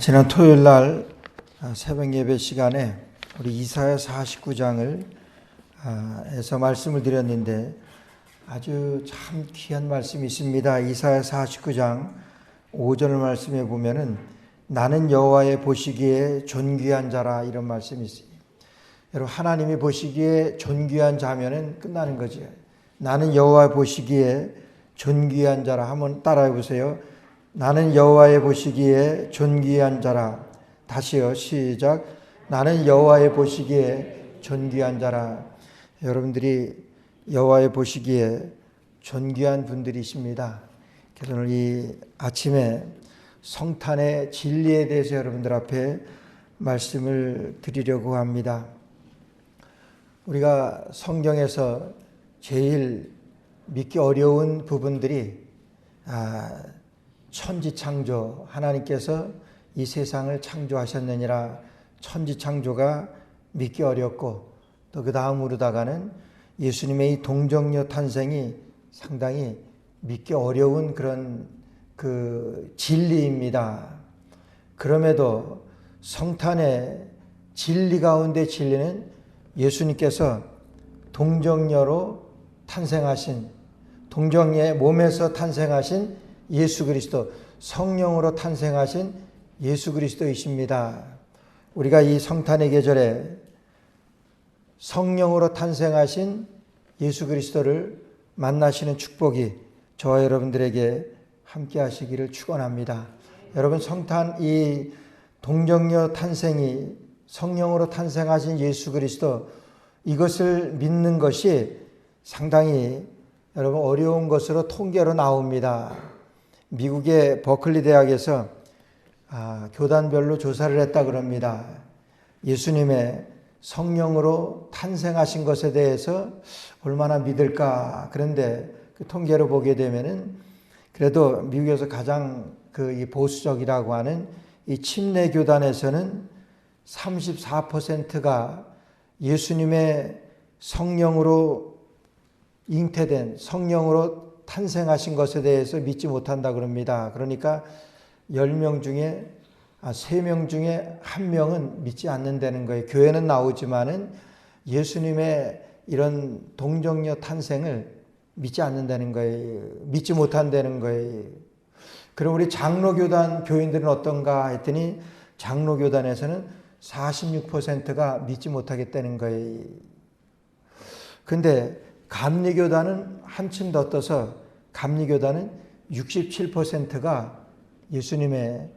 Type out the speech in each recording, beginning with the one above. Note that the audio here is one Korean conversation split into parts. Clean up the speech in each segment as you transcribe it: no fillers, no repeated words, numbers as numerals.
지난 토요일 날 새벽 예배 시간에 우리 이사야 49장을 에서 말씀을 드렸는데 아주 참 귀한 말씀이 있습니다. 이사야 49장 5절 말씀에 보면은 나는 여호와의 보시기에 존귀한 자라 이런 말씀이 있어요. 여러분 하나님이 보시기에 존귀한 자면은 끝나는 거죠. 나는 여호와 보시기에 존귀한 자라. 한번 따라해 보세요. 나는 여호와의 보시기에 존귀한 자라. 다시요. 시작. 나는 여호와의 보시기에 존귀한 자라. 여러분들이 여호와의 보시기에 존귀한 분들이십니다. 그래서 오늘 이 아침에 성탄의 진리에 대해서 여러분들 앞에 말씀을 드리려고 합니다. 우리가 성경에서 제일 믿기 어려운 부분들이 천지창조, 하나님께서 이 세상을 창조하셨느니라 천지창조가 믿기 어렵고, 또 그 다음으로다가는 예수님의 이 동정녀 탄생이 상당히 믿기 어려운 그런 그 진리입니다. 그럼에도 성탄의 진리 가운데 진리는 예수님께서 동정녀로 탄생하신, 동정녀의 몸에서 탄생하신 예수 그리스도, 성령으로 탄생하신 예수 그리스도이십니다. 우리가 이 성탄의 계절에 성령으로 탄생하신 예수 그리스도를 만나시는 축복이 저와 여러분들에게 함께 하시기를 축원합니다. 여러분 성탄 이 동정녀 탄생이 성령으로 탄생하신 예수 그리스도, 이것을 믿는 것이 상당히 여러분 어려운 것으로 통계로 나옵니다. 미국의 버클리 대학에서 교단별로 조사를 했다 그럽니다. 예수님의 성령으로 탄생하신 것에 대해서 얼마나 믿을까. 그런데 그 통계를 보게 되면은 그래도 미국에서 가장 이 보수적이라고 하는 이 침례 교단에서는 34%가 예수님의 성령으로 잉태된, 성령으로 탄생하신 것에 대해서 믿지 못한다 그럽니다. 그러니까 10명 중에 3명 중에 1명은 믿지 않는다는 거예요. 교회는 나오지만은 예수님의 이런 동정녀 탄생을 믿지 않는다는 거예요. 믿지 못한다는 거예요. 그럼 우리 장로교단 교인들은 어떤가 했더니 장로교단에서는 46%가 믿지 못하겠다는 거예요. 근데 감리교단은 한층 더 떠서 감리교단은 67%가 예수님의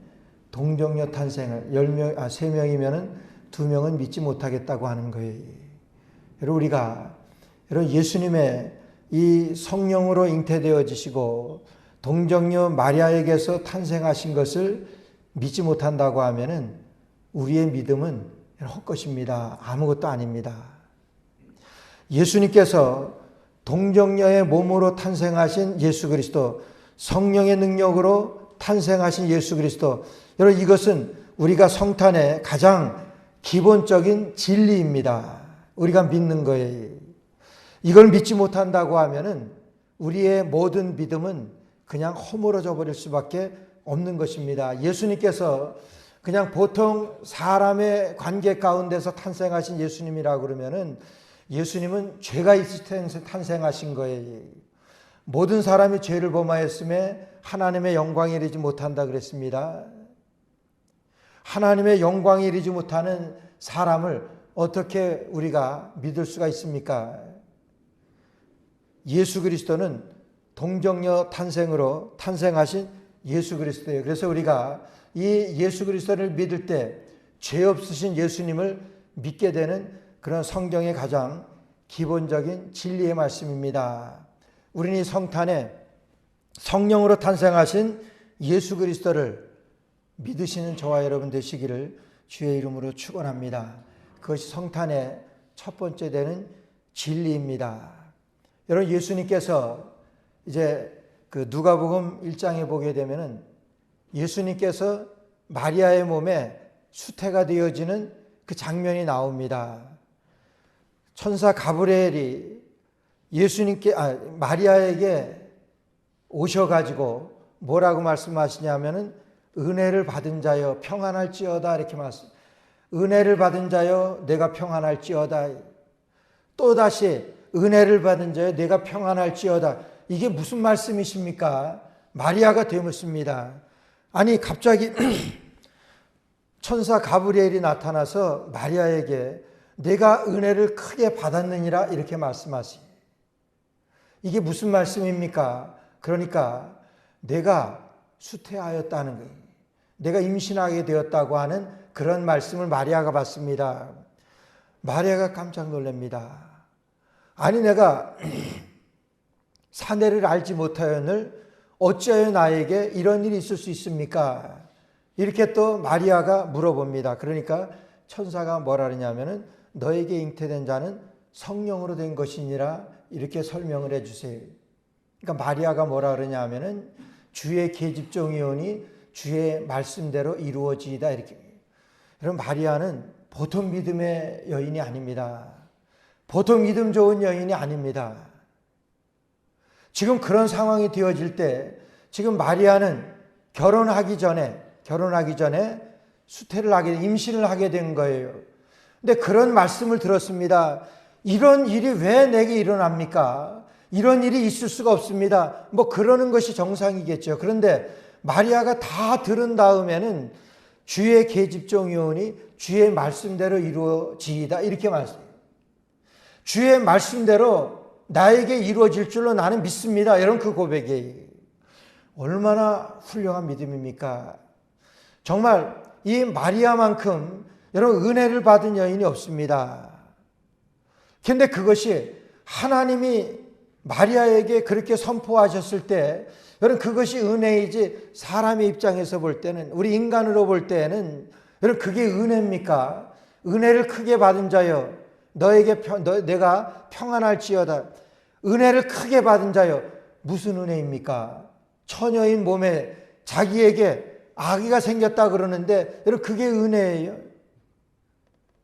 동정녀 탄생을 3명이면은 2명은 믿지 못하겠다고 하는 거예요. 여러분 여러분 예수님의 이 성령으로 잉태되어지시고 동정녀 마리아에게서 탄생하신 것을 믿지 못한다고 하면은 우리의 믿음은 헛것입니다. 아무것도 아닙니다. 예수님께서 동정녀의 몸으로 탄생하신 예수 그리스도, 성령의 능력으로 탄생하신 예수 그리스도, 여러분 이것은 우리가 성탄의 가장 기본적인 진리입니다. 우리가 믿는 거예요. 이걸 믿지 못한다고 하면은 우리의 모든 믿음은 그냥 허물어져 버릴 수밖에 없는 것입니다. 예수님께서 그냥 보통 사람의 관계 가운데서 탄생하신 예수님이라고 그러면은 예수님은 죄가 있을 때 탄생하신 거예요. 모든 사람이 죄를 범하였음에 하나님의 영광에 이르지 못한다 그랬습니다. 하나님의 영광에 이르지 못하는 사람을 어떻게 우리가 믿을 수가 있습니까? 예수 그리스도는 동정녀 탄생으로 탄생하신 예수 그리스도예요. 그래서 우리가 이 예수 그리스도를 믿을 때 죄 없으신 예수님을 믿게 되는 그런 성경의 가장 기본적인 진리의 말씀입니다. 우리는 이 성탄에 성령으로 탄생하신 예수 그리스도를 믿으시는 저와 여러분 되시기를 주의 이름으로 축원합니다. 그것이 성탄의 첫 번째 되는 진리입니다. 여러분 예수님께서 이제 그 누가복음 1장에 보게 되면은 예수님께서 마리아의 몸에 수태가 되어지는 그 장면이 나옵니다. 천사 가브리엘이 마리아에게 오셔가지고 뭐라고 말씀하시냐면은 은혜를 받은 자여 평안할지어다 이렇게 말씀. 은혜를 받은 자여 내가 평안할지어다. 또다시 은혜를 받은 자여 내가 평안할지어다. 이게 무슨 말씀이십니까? 마리아가 되묻습니다. 아니 갑자기 천사 가브리엘이 나타나서 마리아에게 내가 은혜를 크게 받았느니라 이렇게 말씀하시. 이게 무슨 말씀입니까? 그러니까 내가 수태하였다는 거예요. 내가 임신하게 되었다고 하는 그런 말씀을 마리아가 받습니다. 마리아가 깜짝 놀랍니다. 아니 내가 사내를 알지 못하였을 어찌하여 나에게 이런 일이 있을 수 있습니까? 이렇게 또 마리아가 물어봅니다. 그러니까 천사가 뭐라 그러냐면은 너에게 잉태된 자는 성령으로 된 것이니라 이렇게 설명을 해주세요. 그러니까 마리아가 뭐라 그러냐면은 주의 계집종이 오니 주의 말씀대로 이루어지이다 이렇게. 여러분 마리아는 보통 믿음의 여인이 아닙니다. 보통 믿음 좋은 여인이 아닙니다. 지금 그런 상황이 되어질 때 지금 마리아는 결혼하기 전에 수태를 하게 임신을 하게 된 거예요. 근데 그런 말씀을 들었습니다. 이런 일이 왜 내게 일어납니까? 이런 일이 있을 수가 없습니다. 뭐 그러는 것이 정상이겠죠. 그런데 마리아가 다 들은 다음에는 주의 계집종이 오니 주의 말씀대로 이루어지이다 이렇게 말씀해요. 주의 말씀대로 나에게 이루어질 줄로 나는 믿습니다. 여러분 그 고백이 얼마나 훌륭한 믿음입니까? 정말 이 마리아만큼 여러분 은혜를 받은 여인이 없습니다. 그런데 그것이 하나님이 마리아에게 그렇게 선포하셨을 때 여러분 그것이 은혜이지 사람의 입장에서 볼 때는 우리 인간으로 볼 때는 여러분 그게 은혜입니까? 은혜를 크게 받은 자여 내가 평안할지어다. 은혜를 크게 받은 자여 무슨 은혜입니까? 처녀인 몸에 자기에게 아기가 생겼다 그러는데 여러분 그게 은혜예요.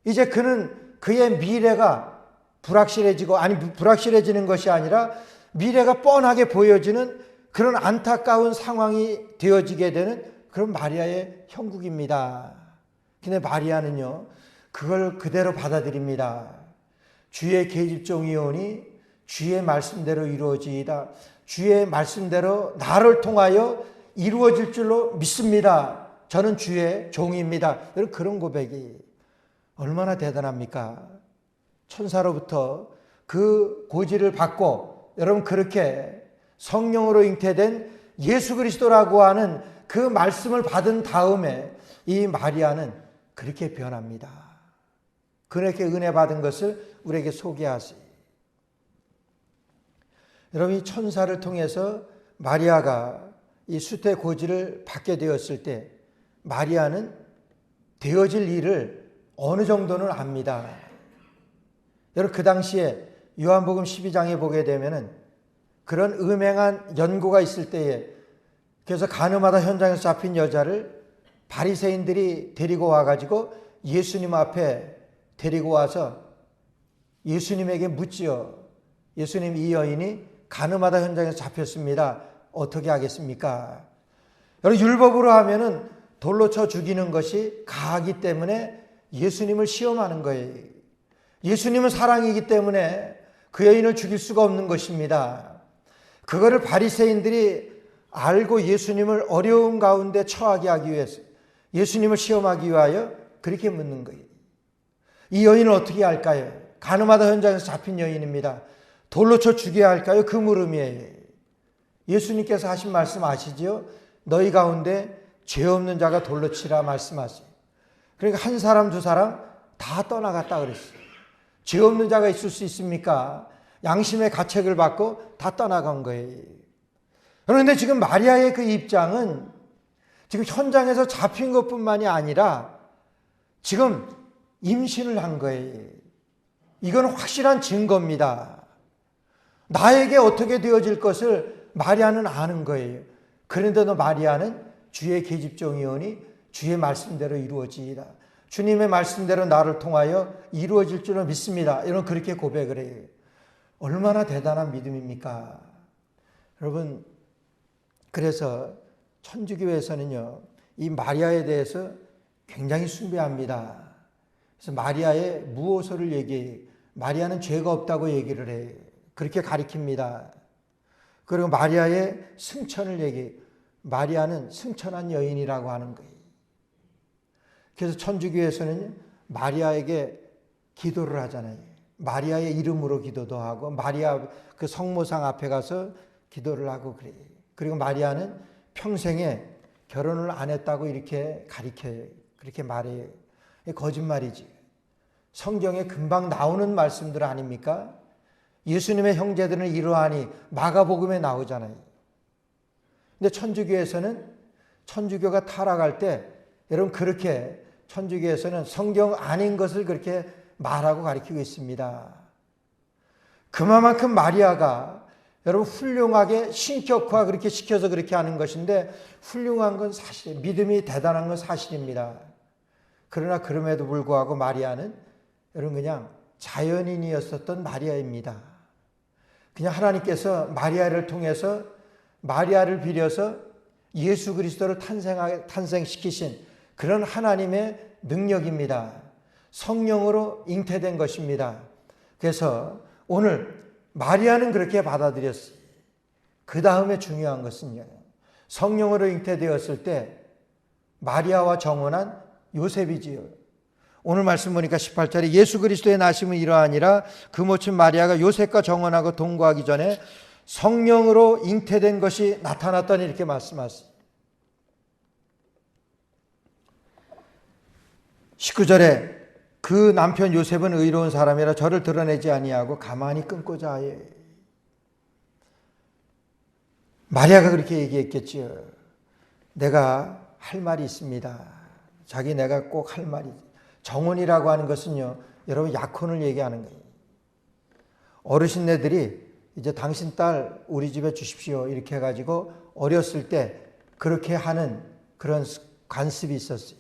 이제 그의 미래가 불확실해지는 것이 아니라 미래가 뻔하게 보여지는 그런 안타까운 상황이 되어지게 되는 그런 마리아의 형국입니다. 근데 마리아는요 그걸 그대로 받아들입니다. 주의 계집종이 오니 주의 말씀대로 이루어지이다. 주의 말씀대로 나를 통하여 이루어질 줄로 믿습니다. 저는 주의 종입니다. 여러분 그런 고백이 얼마나 대단합니까? 천사로부터 그 고지를 받고 여러분 그렇게 성령으로 잉태된 예수 그리스도라고 하는 그 말씀을 받은 다음에 이 마리아는 그렇게 변합니다. 그렇게 은혜 받은 것을 우리에게 소개하세요. 여러분 이 천사를 통해서 마리아가 이 수태 고지를 받게 되었을 때 마리아는 되어질 일을 어느 정도는 압니다. 여러분 그 당시에 요한복음 12장에 보게 되면은 그런 음행한 연고가 있을 때에 그래서 간음하다 현장에서 잡힌 여자를 바리새인들이 데리고 와가지고 예수님 앞에 데리고 와서 예수님에게 묻지요. 예수님 이 여인이 간음하다 현장에서 잡혔습니다. 어떻게 하겠습니까? 여러분 율법으로 하면은 돌로 쳐 죽이는 것이 가하기 때문에 예수님을 시험하는 거예요. 예수님은 사랑이기 때문에 그 여인을 죽일 수가 없는 것입니다. 그거를 바리새인들이 알고 예수님을 어려움 가운데 처하게 하기 위해서 예수님을 시험하기 위하여 그렇게 묻는 거예요. 이 여인을 어떻게 할까요? 간음하다 현장에서 잡힌 여인입니다. 돌로 쳐 죽여야 할까요? 그 물음이에요. 예수님께서 하신 말씀 아시지요? 너희 가운데 죄 없는 자가 돌로 치라 말씀하세요. 그러니까 한 사람 두 사람 다 떠나갔다 그랬어요. 죄 없는 자가 있을 수 있습니까? 양심의 가책을 받고 다 떠나간 거예요. 그런데 지금 마리아의 그 입장은 지금 현장에서 잡힌 것뿐만이 아니라 지금 임신을 한 거예요. 이건 확실한 증거입니다. 나에게 어떻게 되어질 것을 마리아는 아는 거예요. 그런데도 마리아는 주의 계집종이오니 주의 말씀대로 이루어지이다. 주님의 말씀대로 나를 통하여 이루어질 줄을 믿습니다. 이런 그렇게 고백을 해요. 얼마나 대단한 믿음입니까? 여러분, 그래서 천주교에서는요, 이 마리아에 대해서 굉장히 숭배합니다. 그래서 마리아의 무오소를 얘기해요. 마리아는 죄가 없다고 얘기를 해요. 그렇게 가리킵니다. 그리고 마리아의 승천을 얘기해요. 마리아는 승천한 여인이라고 하는 거예요. 그래서 천주교에서는 마리아에게 기도를 하잖아요. 마리아의 이름으로 기도도 하고 마리아 그 성모상 앞에 가서 기도를 하고 그래요. 그리고 마리아는 평생에 결혼을 안 했다고 이렇게 가리켜요. 그렇게 말해요. 거짓말이지. 성경에 금방 나오는 말씀들 아닙니까? 예수님의 형제들은 이러하니 마가복음에 나오잖아요. 근데 천주교에서는 천주교가 타락할 때 여러분 그렇게 천주교에서는 성경 아닌 것을 그렇게 말하고 가르치고 있습니다. 그만큼 마리아가 여러분 훌륭하게 신격화 그렇게 시켜서 그렇게 하는 것인데 훌륭한 건 사실, 믿음이 대단한 건 사실입니다. 그러나 그럼에도 불구하고 마리아는 여러분 그냥 자연인이었었던 마리아입니다. 그냥 하나님께서 마리아를 통해서 마리아를 빌려서 예수 그리스도를 탄생시키신 그런 하나님의 능력입니다. 성령으로 잉태된 것입니다. 그래서 오늘 마리아는 그렇게 받아들였어요. 그 다음에 중요한 것은요. 성령으로 잉태되었을 때 마리아와 정혼한 요셉이지요. 오늘 말씀 보니까 18절에 예수 그리스도의 나심은 이러하니라 그 모친 마리아가 요셉과 정혼하고 동거하기 전에 성령으로 잉태된 것이 나타났더니 이렇게 말씀하셨어요. 19절에 그 남편 요셉은 의로운 사람이라 저를 드러내지 아니하고 가만히 끊고자 하여. 마리아가 그렇게 얘기했겠지요. 내가 할 말이 있습니다. 자기 내가 꼭 할 말이. 정혼이라고 하는 것은요, 여러분 약혼을 얘기하는 거예요. 어르신네들이 이제 당신 딸 우리 집에 주십시오 이렇게 해가지고 어렸을 때 그렇게 하는 그런 관습이 있었어요.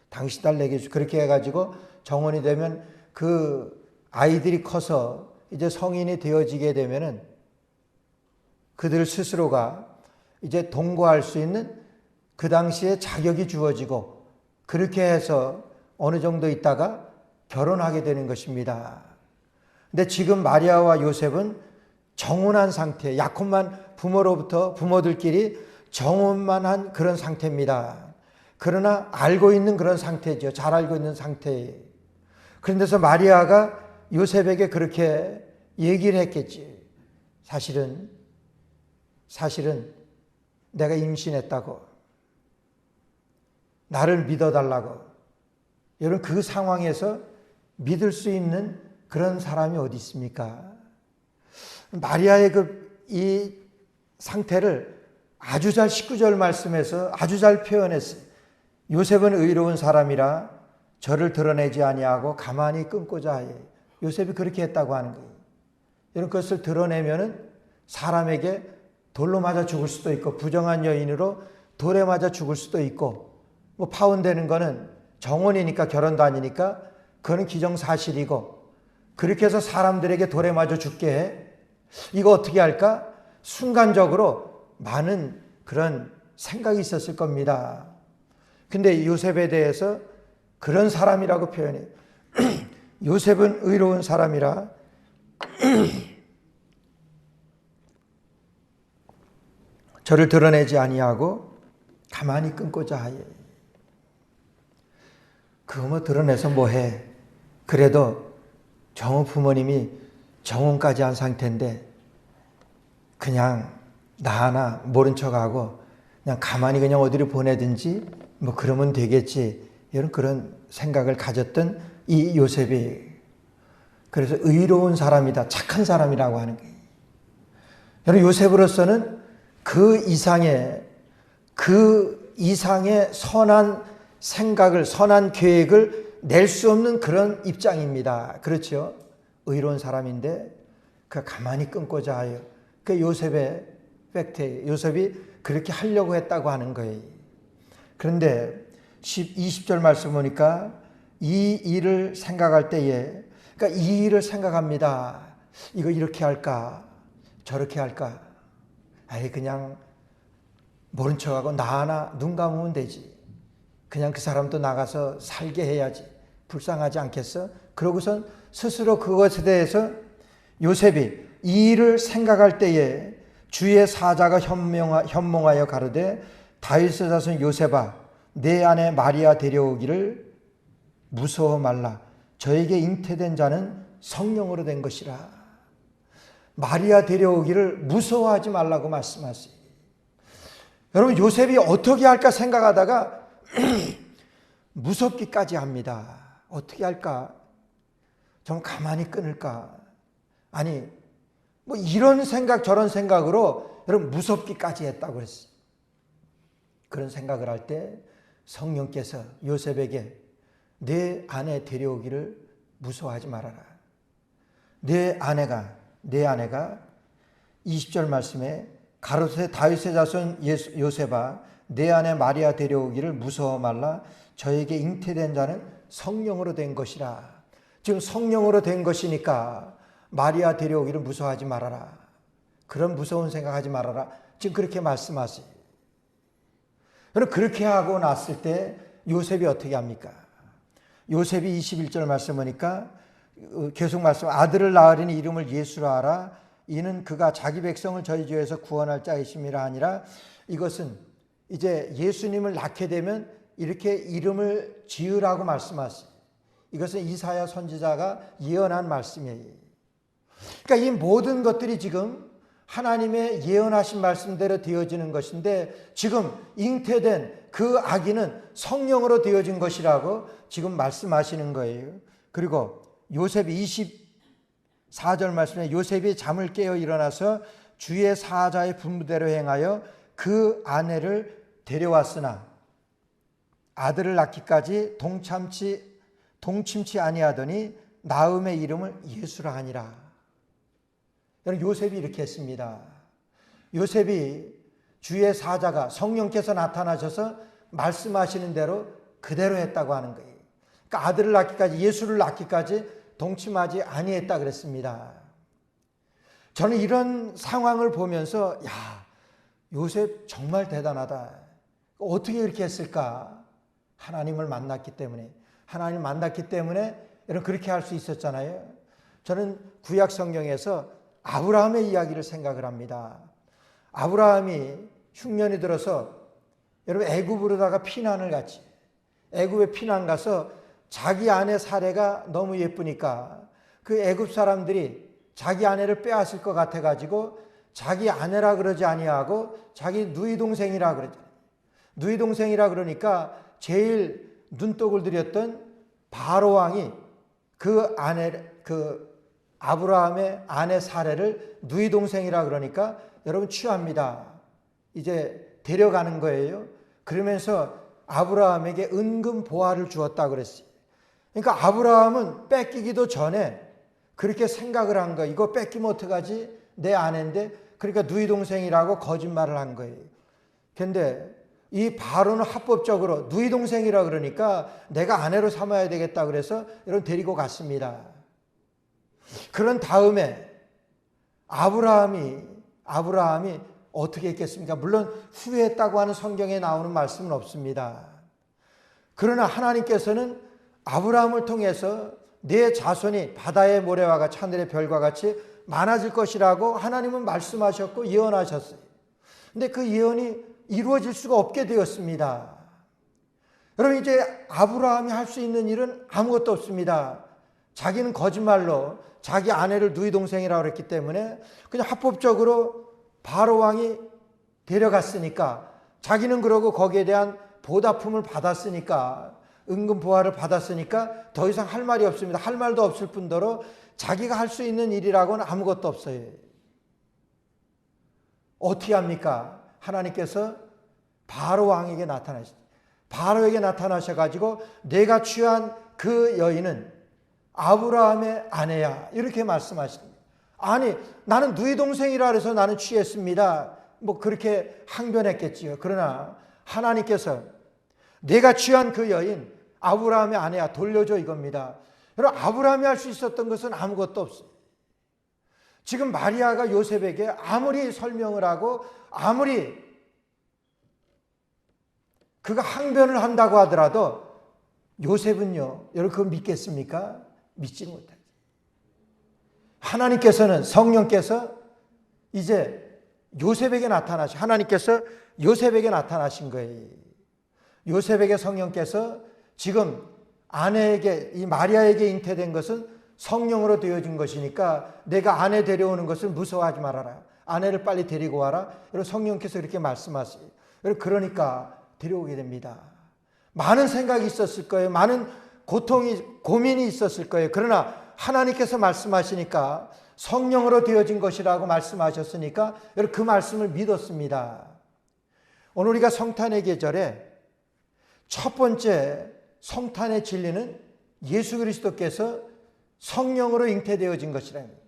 당신 딸 내게 그렇게 해가지고 정혼이 되면 그 아이들이 커서 이제 성인이 되어지게 되면은 그들 스스로가 이제 동거할 수 있는 그 당시에 자격이 주어지고 그렇게 해서 어느 정도 있다가 결혼하게 되는 것입니다. 근데 지금 마리아와 요셉은 정혼한 상태, 약혼만 부모로부터 부모들끼리 정혼만 한 그런 상태입니다. 그러나 알고 있는 그런 상태죠. 잘 알고 있는 상태예요. 그런데서 마리아가 요셉에게 그렇게 얘기를 했겠지. 사실은 내가 임신했다고. 나를 믿어달라고. 여러분 그 상황에서 믿을 수 있는 그런 사람이 어디 있습니까? 마리아의 이 상태를 아주 잘 19절 말씀에서 아주 잘 표현했어요. 요셉은 의로운 사람이라 저를 드러내지 아니하고 가만히 끊고자 하여. 요셉이 그렇게 했다고 하는 거예요. 이런 것을 드러내면은 사람에게 돌로 맞아 죽을 수도 있고 부정한 여인으로 돌에 맞아 죽을 수도 있고 뭐 파혼되는 거는 정혼이니까 결혼도 아니니까 그거는 기정사실이고 그렇게 해서 사람들에게 돌에 맞아 죽게 해. 이거 어떻게 할까? 순간적으로 많은 그런 생각이 있었을 겁니다. 근데 요셉에 대해서 그런 사람이라고 표현해요. 요셉은 의로운 사람이라 저를 드러내지 아니하고 가만히 끊고자 하여. 그거 뭐 드러내서 뭐해. 그래도 정호 부모님이 정혼까지 한 상태인데 그냥 나 하나 모른 척하고 그냥 가만히 그냥 어디로 보내든지 뭐 그러면 되겠지. 이런 그런 생각을 가졌던 이 요셉이 그래서 의로운 사람이다. 착한 사람이라고 하는 거예요. 여러분 요셉으로서는 그 이상의 선한 생각을 선한 계획을 낼 수 없는 그런 입장입니다. 그렇죠? 의로운 사람인데 그 가만히 끊고자 하여. 그 요셉의 팩트예요. 요셉이 그렇게 하려고 했다고 하는 거예요. 그런데 20절 말씀 보니까 이 일을 생각할 때에 그러니까 이 일을 생각합니다. 이거 이렇게 할까 저렇게 할까. 아예 그냥 모른 척하고 나 하나 눈 감으면 되지. 그냥 그 사람도 나가서 살게 해야지. 불쌍하지 않겠어? 그러고선 스스로 그것에 대해서 요셉이 이 일을 생각할 때에 주의 사자가 현몽하여 가로되 다윗의 자손 요셉아 내 아내 마리아 데려오기를 무서워 말라. 저에게 잉태된 자는 성령으로 된 것이라. 마리아 데려오기를 무서워하지 말라고 말씀하세요. 여러분 요셉이 어떻게 할까 생각하다가 무섭기까지 합니다. 어떻게 할까? 좀 가만히 끊을까? 아니 뭐 이런 생각 저런 생각으로 여러분 무섭기까지 했다고 그랬어요. 그런 생각을 할 때 성령께서 요셉에게 내 아내 데려오기를 무서워하지 말아라. 내 아내가 20절 말씀에 가로세 다윗의 자손 요셉아 내 아내 마리아 데려오기를 무서워 말라. 저에게 잉태된 자는 성령으로 된 것이라. 지금 성령으로 된 것이니까 마리아 데려오기를 무서워하지 말아라. 그런 무서운 생각하지 말아라. 지금 그렇게 말씀하세요. 여러분 그렇게 하고 났을 때 요셉이 어떻게 합니까? 요셉이 21절 말씀 보니까 계속 말씀 아들을 낳으리니 이름을 예수라 하라. 이는 그가 자기 백성을 저희 죄에서 구원할 자이심이라 하니라. 이것은 이제 예수님을 낳게 되면 이렇게 이름을 지으라고 말씀하세요. 이것은 이사야 선지자가 예언한 말씀이에요. 그러니까 이 모든 것들이 지금 하나님의 예언하신 말씀대로 되어지는 것인데 지금 잉태된 그 아기는 성령으로 되어진 것이라고 지금 말씀하시는 거예요. 그리고 요셉이 24절 말씀에 요셉이 잠을 깨어 일어나서 주의 사자의 분부대로 행하여 그 아내를 데려왔으나 아들을 낳기까지 동침치 아니하더니 나음의 이름을 예수라 하니라. 여러분 요셉이 이렇게 했습니다. 요셉이 주의 사자가 성령께서 나타나셔서 말씀하시는 대로 그대로 했다고 하는 거예요. 그러니까 아들을 낳기까지 예수를 낳기까지 동침하지 아니했다 그랬습니다. 저는 이런 상황을 보면서 야 요셉 정말 대단하다. 어떻게 이렇게 했을까? 하나님을 만났기 때문에 여러분 그렇게 할 수 있었잖아요. 저는 구약 성경에서 아브라함의 이야기를 생각을 합니다. 아브라함이 흉년이 들어서 여러분 애굽으로다가 피난을 갔지. 애굽에 피난 가서 자기 아내 사레가 너무 예쁘니까 그 애굽 사람들이 자기 아내를 빼앗을 것 같아 가지고 자기 아내라 그러지 아니하고 자기 누이 동생이라 그러죠. 누이 동생이라 그러니까 제일 눈독을 들였던 바로 왕이 그 아브라함의 아내 사레를 누이 동생이라 그러니까 여러분 취합니다. 이제 데려가는 거예요. 그러면서 아브라함에게 은금 보화를 주었다 그랬어요. 그러니까 아브라함은 뺏기기도 전에 그렇게 생각을 한 거예요. 이거 뺏기면 어떡하지? 내 아내인데. 그러니까 누이 동생이라고 거짓말을 한 거예요. 근데 이 바로는 합법적으로 누이 동생이라 그러니까 내가 아내로 삼아야 되겠다 그래서 여러분 데리고 갔습니다. 그런 다음에 아브라함이 어떻게 했겠습니까? 물론 후회했다고 하는 성경에 나오는 말씀은 없습니다. 그러나 하나님께서는 아브라함을 통해서 내 자손이 바다의 모래와 같이 하늘의 별과 같이 많아질 것이라고 하나님은 말씀하셨고 예언하셨어요. 근데 그 예언이 이루어질 수가 없게 되었습니다. 여러분 이제 아브라함이 할 수 있는 일은 아무것도 없습니다. 자기는 거짓말로 자기 아내를 누이 동생이라고 그랬기 때문에 그냥 합법적으로 바로 왕이 데려갔으니까 자기는 그러고 거기에 대한 보답품을 받았으니까 은금 보화를 받았으니까 더 이상 할 말이 없습니다. 할 말도 없을 뿐더러 자기가 할 수 있는 일이라고는 아무것도 없어요. 어떻게 합니까? 하나님께서 바로 왕에게 바로에게 나타나셔가지고 내가 취한 그 여인은 아브라함의 아내야 이렇게 말씀하십니다. 아니 나는 누이 동생이라 해서 나는 취했습니다. 뭐 그렇게 항변했겠지요. 그러나 하나님께서 내가 취한 그 여인 아브라함의 아내야 돌려줘 이겁니다. 여러분 아브라함이 할 수 있었던 것은 아무것도 없어요. 지금 마리아가 요셉에게 아무리 설명을 하고 아무리 그가 항변을 한다고 하더라도 요셉은요, 여러분 그거 믿겠습니까? 믿지 못하죠. 하나님께서는, 성령께서 이제 요셉에게 하나님께서 요셉에게 나타나신 거예요. 요셉에게 성령께서 지금 아내에게, 이 마리아에게 잉태된 것은 성령으로 되어진 것이니까 내가 아내 데려오는 것을 무서워하지 말아라. 아내를 빨리 데리고 와라. 여러분 성령께서 이렇게 말씀하세요. 여러분 그러니까 데려오게 됩니다. 많은 생각이 있었을 거예요. 많은 고민이 있었을 거예요. 그러나 하나님께서 말씀하시니까 성령으로 되어진 것이라고 말씀하셨으니까 여러분 그 말씀을 믿었습니다. 오늘 우리가 성탄의 계절에 첫 번째 성탄의 진리는 예수 그리스도께서 성령으로 잉태되어진 것이라는 거예요.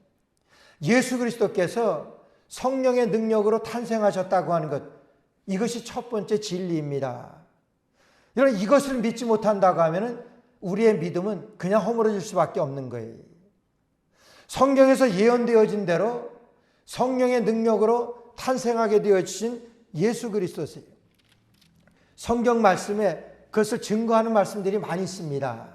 예수 그리스도께서 성령의 능력으로 탄생하셨다고 하는 것, 이것이 첫 번째 진리입니다. 여러분 이것을 믿지 못한다고 하면 우리의 믿음은 그냥 허물어질 수밖에 없는 거예요. 성경에서 예언되어진 대로 성령의 능력으로 탄생하게 되어진 예수 그리스도세요. 성경 말씀에 그것을 증거하는 말씀들이 많이 있습니다.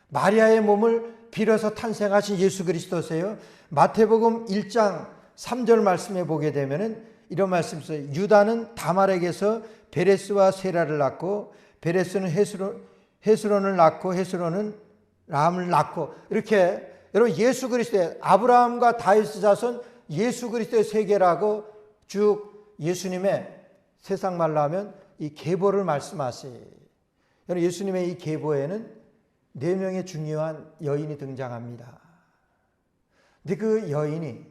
마리아의 몸을 빌어서 탄생하신 예수 그리스도세요. 마태복음 1장 3절 말씀에 보게 되면은 이런 말씀이 있어요. 유다는 다말에게서 베레스와 세라를 낳고 베레스는 헤스론을 낳고 헤스론은 람을 낳고, 이렇게 여러분 예수 그리스도의 아브라함과 다윗의 자손 예수 그리스도의 세계라고 쭉 예수님의 세상 말로 하면 이 계보를 말씀하세요. 여러분 예수님의 이 계보에는 4명의 중요한 여인이 등장합니다. 근데 그 여인이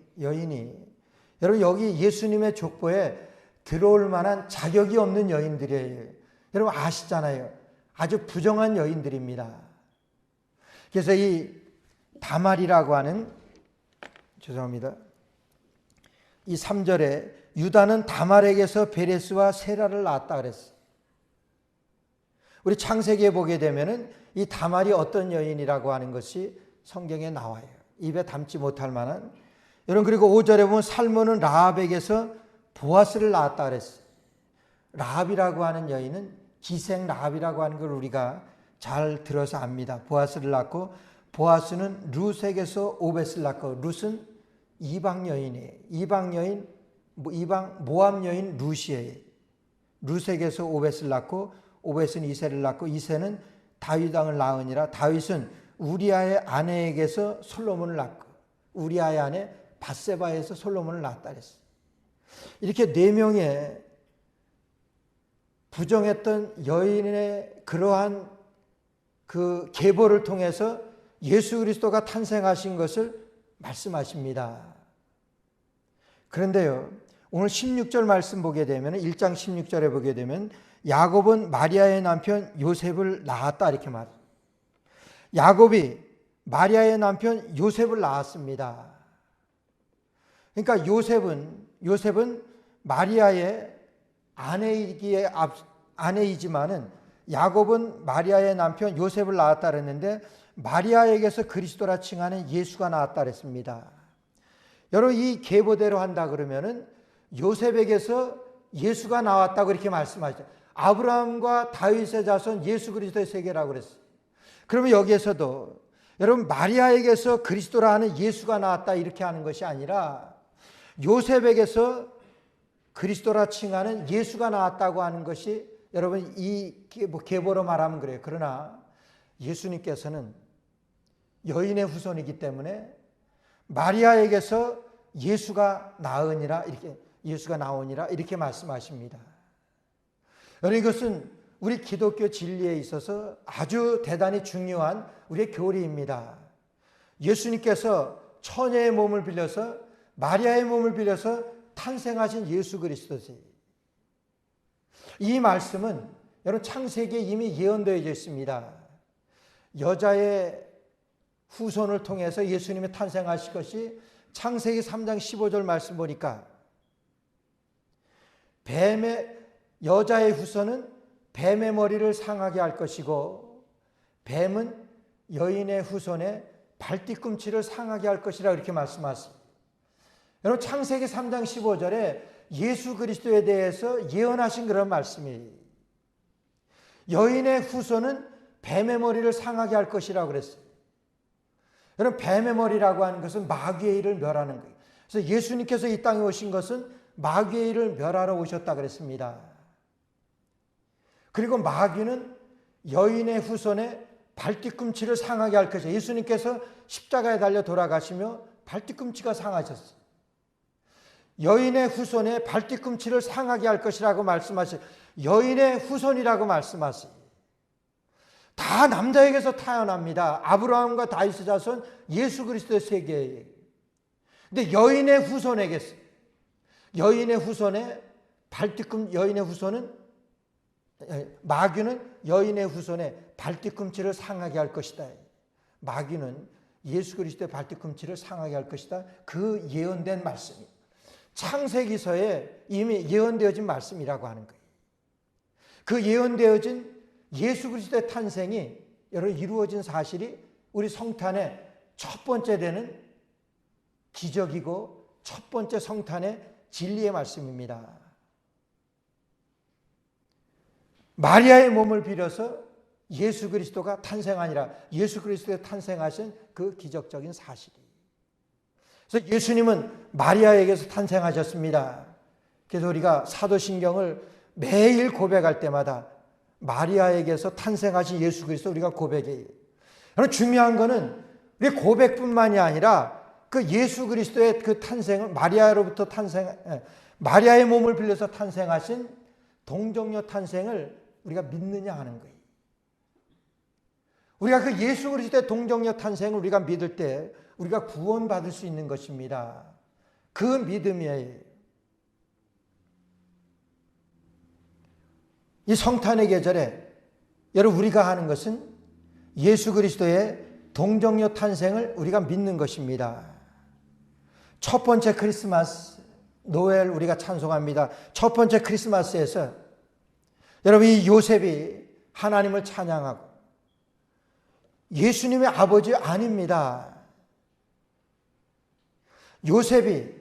여러분 여기 예수님의 족보에 들어올 만한 자격이 없는 여인들이에요. 여러분 아시잖아요. 아주 부정한 여인들입니다. 그래서 이 다말이라고 하는, 죄송합니다. 이 3절에 유다는 다말에게서 베레스와 세라를 낳았다 그랬어요. 우리 창세기에 보게 되면은 이 다말이 어떤 여인이라고 하는 것이 성경에 나와요. 입에 담지 못할 만한. 여러분 그리고 5절에 보면 살몬은 라합에게서 보아스를 낳았다 그랬어요. 라합이라고 하는 여인은 기생 라합이라고 하는 걸 우리가 잘 들어서 압니다. 보아스를 낳고, 보아스는 룻에게서 오벳을 낳고, 룻은 이방 여인이에요. 이방 모압 여인 룻이에요. 룻에게서 오벳을 낳고, 오벳은 이새를 낳고, 이새는 다윗 왕을 낳으니라. 다윗은 우리아의 아내에게서 솔로몬을 낳고, 우리아의 아내 밧세바에서 솔로몬을 낳았다 그랬어요. 이렇게 4명의 부정했던 여인의 그러한 그 계보를 통해서 예수 그리스도가 탄생하신 것을 말씀하십니다. 그런데요, 오늘 16절 말씀 보게 되면, 1장 16절에 보게 되면 야곱은 마리아의 남편 요셉을 낳았다 이렇게 말해요. 야곱이 마리아의 남편 요셉을 낳았습니다. 그러니까 요셉은 마리아의 아내이지만은 야곱은 마리아의 남편 요셉을 낳았다 그랬는데 마리아에게서 그리스도라 칭하는 예수가 나왔다 그랬습니다. 여러분 이 계보대로 한다 그러면은 요셉에게서 예수가 나왔다고 이렇게 말씀하시죠. 아브라함과 다윗의 자손 예수 그리스도의 세계라고 그랬어요. 그러면 여기에서도 여러분 마리아에게서 그리스도라 하는 예수가 나왔다 이렇게 하는 것이 아니라 요셉에게서 그리스도라 칭하는 예수가 나왔다고 하는 것이 여러분 이 계보로 말하면 그래요. 그러나 예수님께서는 여인의 후손이기 때문에 마리아에게서 예수가 나으니라 예수가 나오니라 이렇게 말씀하십니다. 여러분 이것은 우리 기독교 진리에 있어서 아주 대단히 중요한 우리의 교리입니다. 예수님께서 처녀의 몸을 빌려서 마리아의 몸을 빌려서 탄생하신 예수 그리스도세요. 이 말씀은 여러분 창세기에 이미 예언되어져 있습니다. 여자의 후손을 통해서 예수님이 탄생하실 것이 창세기 3장 15절 말씀 보니까 여자의 후손은 뱀의 머리를 상하게 할 것이고 뱀은 여인의 후손의 발뒤꿈치를 상하게 할 것이라 이렇게 말씀하십니다. 여러분 창세기 3장 15절에 예수 그리스도에 대해서 예언하신 그런 말씀이에요. 여인의 후손은 뱀의 머리를 상하게 할 것이라고 그랬어요. 여러분, 뱀의 머리라고 하는 것은 마귀의 일을 멸하는 거예요. 그래서 예수님께서 이 땅에 오신 것은 마귀의 일을 멸하러 오셨다 그랬습니다. 그리고 마귀는 여인의 후손의 발뒤꿈치를 상하게 할 것이에요. 예수님께서 십자가에 달려 돌아가시며 발뒤꿈치가 상하셨어요. 여인의 후손의 발뒤꿈치를 상하게 할 것이라고 말씀하세요. 여인의 후손이라고 말씀하세요. 다 남자에게서 태어납니다. 아브라함과 다윗의 자손 예수 그리스도의 세계예요. 근데 여인의 후손에게서, 여인의 후손의 여인의 후손은, 마귀는 여인의 후손의 발뒤꿈치를 상하게 할 것이다. 마귀는 예수 그리스도의 발뒤꿈치를 상하게 할 것이다. 그 예언된 말씀이 창세기서에 이미 예언되어진 말씀이라고 하는 거예요. 그 예언되어진 예수 그리스도의 탄생이 여러분 이루어진 사실이 우리 성탄의 첫 번째 되는 기적이고 첫 번째 성탄의 진리의 말씀입니다. 마리아의 몸을 빌어서 예수 그리스도가 탄생하니라. 예수 그리스도의 탄생하신 그 기적적인 사실이. 그래서 예수님은 마리아에게서 탄생하셨습니다. 그래서 우리가 사도신경을 매일 고백할 때마다 마리아에게서 탄생하신 예수 그리스도 우리가 고백해요. 그럼 중요한 거는 우리 고백뿐만이 아니라 그 예수 그리스도의 그 탄생을 마리아로부터 마리아의 몸을 빌려서 탄생하신 동정녀 탄생을 우리가 믿느냐 하는 거예요. 우리가 그 예수 그리스도의 동정녀 탄생을 우리가 믿을 때 우리가 구원받을 수 있는 것입니다. 그 믿음이에요. 이 성탄의 계절에 여러분 우리가 하는 것은 예수 그리스도의 동정녀 탄생을 우리가 믿는 것입니다. 첫 번째 크리스마스, 노엘 우리가 찬송합니다. 첫 번째 크리스마스에서 여러분 이 요셉이 하나님을 찬양하고 예수님의 아버지 아닙니다. 요셉이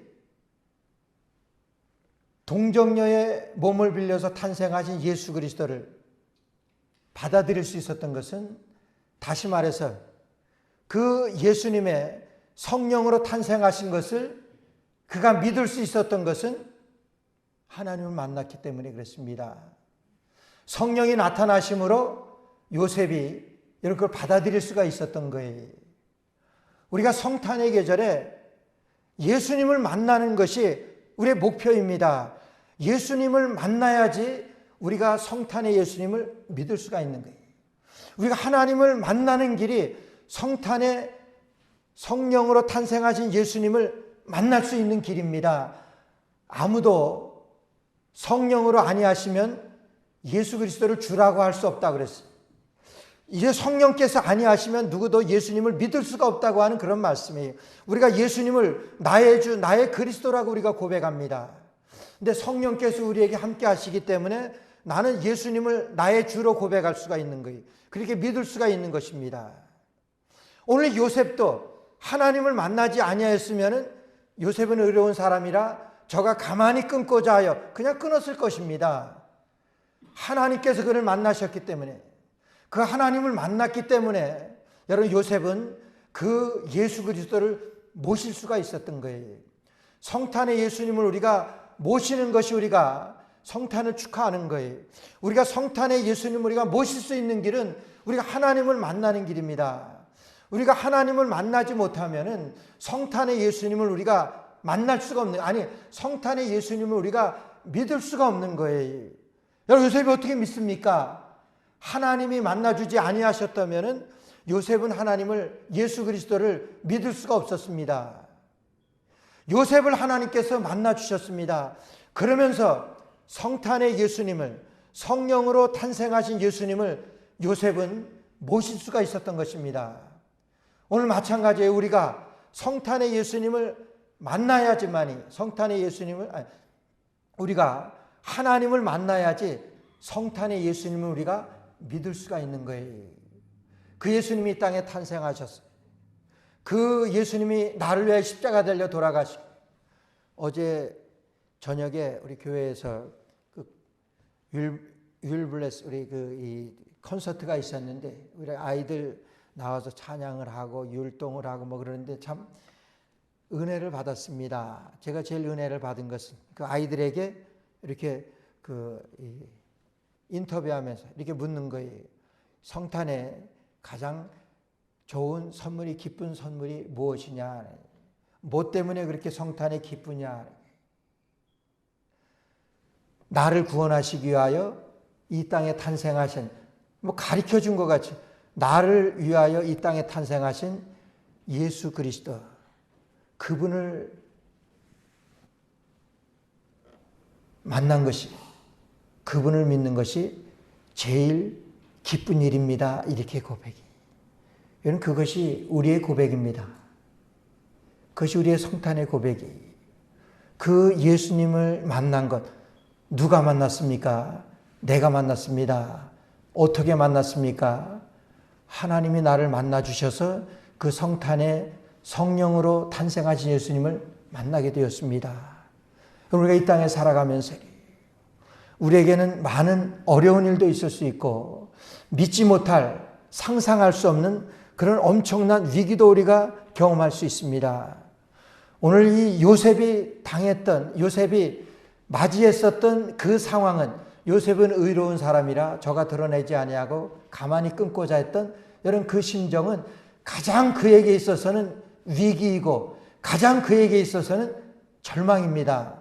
동정녀의 몸을 빌려서 탄생하신 예수 그리스도를 받아들일 수 있었던 것은 다시 말해서 그 예수님의 성령으로 탄생하신 것을 그가 믿을 수 있었던 것은 하나님을 만났기 때문에 그렇습니다. 성령이 나타나심으로 요셉이 이걸 받아들일 수가 있었던 거예요. 우리가 성탄의 계절에 예수님을 만나는 것이 우리의 목표입니다. 예수님을 만나야지 우리가 성탄의 예수님을 믿을 수가 있는 거예요. 우리가 하나님을 만나는 길이 성탄의 성령으로 탄생하신 예수님을 만날 수 있는 길입니다. 아무도 성령으로 아니하시면 예수 그리스도를 주라고 할 수 없다고 그랬어요. 이제 성령께서 아니하시면 누구도 예수님을 믿을 수가 없다고 하는 그런 말씀이에요. 우리가 예수님을 나의 주, 나의 그리스도라고 우리가 고백합니다. 근데 성령께서 우리에게 함께 하시기 때문에 나는 예수님을 나의 주로 고백할 수가 있는 거예요. 그렇게 믿을 수가 있는 것입니다. 오늘 요셉도 하나님을 만나지 아니하였으면 요셉은 의로운 사람이라 저가 가만히 끊고자 하여 그냥 끊었을 것입니다. 하나님께서 그를 만나셨기 때문에, 그 하나님을 만났기 때문에 여러분 요셉은 그 예수 그리스도를 모실 수가 있었던 거예요. 성탄의 예수님을 우리가 모시는 것이 우리가 성탄을 축하하는 거예요. 우리가 성탄의 예수님을 우리가 모실 수 있는 길은 우리가 하나님을 만나는 길입니다. 우리가 하나님을 만나지 못하면은 성탄의 예수님을 우리가 만날 수가 없는, 아니 성탄의 예수님을 우리가 믿을 수가 없는 거예요. 여러분 요셉이 어떻게 믿습니까? 하나님이 만나주지 아니하셨다면은 요셉은 하나님을, 예수 그리스도를 믿을 수가 없었습니다. 요셉을 하나님께서 만나주셨습니다. 그러면서 성탄의 예수님을, 성령으로 탄생하신 예수님을 요셉은 모실 수가 있었던 것입니다. 오늘 마찬가지예요. 우리가 성탄의 예수님을 만나야지만이, 성탄의 예수님을, 우리가 하나님을 만나야지 성탄의 예수님을 우리가 믿을 수가 있는 거예요. 그 예수님이 이 땅에 탄생하셨어요. 그 예수님이 나를 위해 십자가 달려 돌아가시고, 어제 저녁에 우리 교회에서 그 율블레스 우리 이 콘서트가 있었는데 우리 아이들 나와서 찬양을 하고 율동을 하고 뭐 그러는데 참 은혜를 받았습니다. 제가 제일 은혜를 받은 것은 그 아이들에게 이렇게 인터뷰하면서 이렇게 묻는 거예요. 성탄에 가장 좋은 선물이 기쁜 선물이 무엇이냐? 뭐 때문에 그렇게 성탄에 기쁘냐? 나를 구원하시기 위하여 이 땅에 탄생하신 뭐 가르쳐 준 것 같이 나를 위하여 이 땅에 탄생하신 예수 그리스도 그분을 만난 것이 그분을 믿는 것이 제일 기쁜 일입니다. 이렇게 고백이. 여러분 그것이 우리의 고백입니다. 그것이 우리의 성탄의 고백이. 그 예수님을 만난 것 누가 만났습니까? 내가 만났습니다. 어떻게 만났습니까? 하나님이 나를 만나 주셔서 그 성탄에 성령으로 탄생하신 예수님을 만나게 되었습니다. 우리가 이 땅에 살아가면서 우리에게는 많은 어려운 일도 있을 수 있고 믿지 못할 상상할 수 없는 그런 엄청난 위기도 우리가 경험할 수 있습니다. 오늘 이 요셉이 맞이했었던 그 상황은 요셉은 의로운 사람이라 저가 드러내지 아니하고 가만히 끊고자 했던 여러분 그 심정은 가장 그에게 있어서는 위기이고 가장 그에게 있어서는 절망입니다.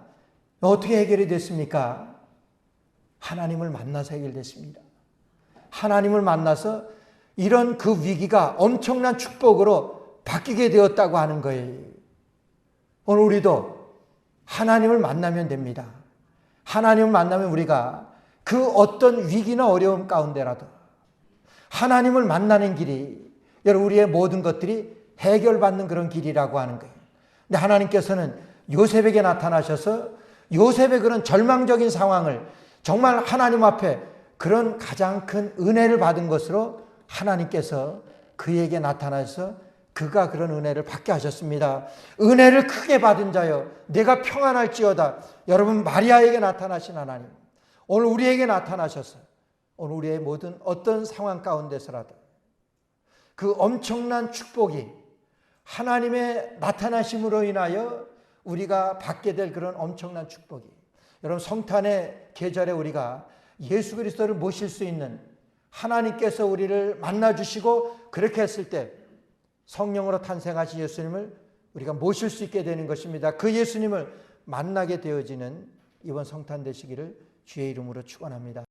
어떻게 해결이 됐습니까? 하나님을 만나서 해결됐습니다. 하나님을 만나서 이런 그 위기가 엄청난 축복으로 바뀌게 되었다고 하는 거예요. 오늘 우리도 하나님을 만나면 됩니다. 하나님을 만나면 우리가 그 어떤 위기나 어려움 가운데라도 하나님을 만나는 길이 여러분 우리의 모든 것들이 해결받는 그런 길이라고 하는 거예요. 근데 하나님께서는 요셉에게 나타나셔서 요셉의 그런 절망적인 상황을 정말 하나님 앞에 그런 가장 큰 은혜를 받은 것으로 하나님께서 그에게 나타나셔서 그가 그런 은혜를 받게 하셨습니다. 은혜를 크게 받은 자여 내가 평안할지어다. 여러분 마리아에게 나타나신 하나님 오늘 우리에게 나타나셔서 오늘 우리의 모든 어떤 상황 가운데서라도 그 엄청난 축복이 하나님의 나타나심으로 인하여 우리가 받게 될 그런 엄청난 축복이 여러분 성탄의 계절에 우리가 예수 그리스도를 모실 수 있는 하나님께서 우리를 만나주시고 그렇게 했을 때 성령으로 탄생하신 예수님을 우리가 모실 수 있게 되는 것입니다. 그 예수님을 만나게 되어지는 이번 성탄 되시기를 주의 이름으로 축원합니다.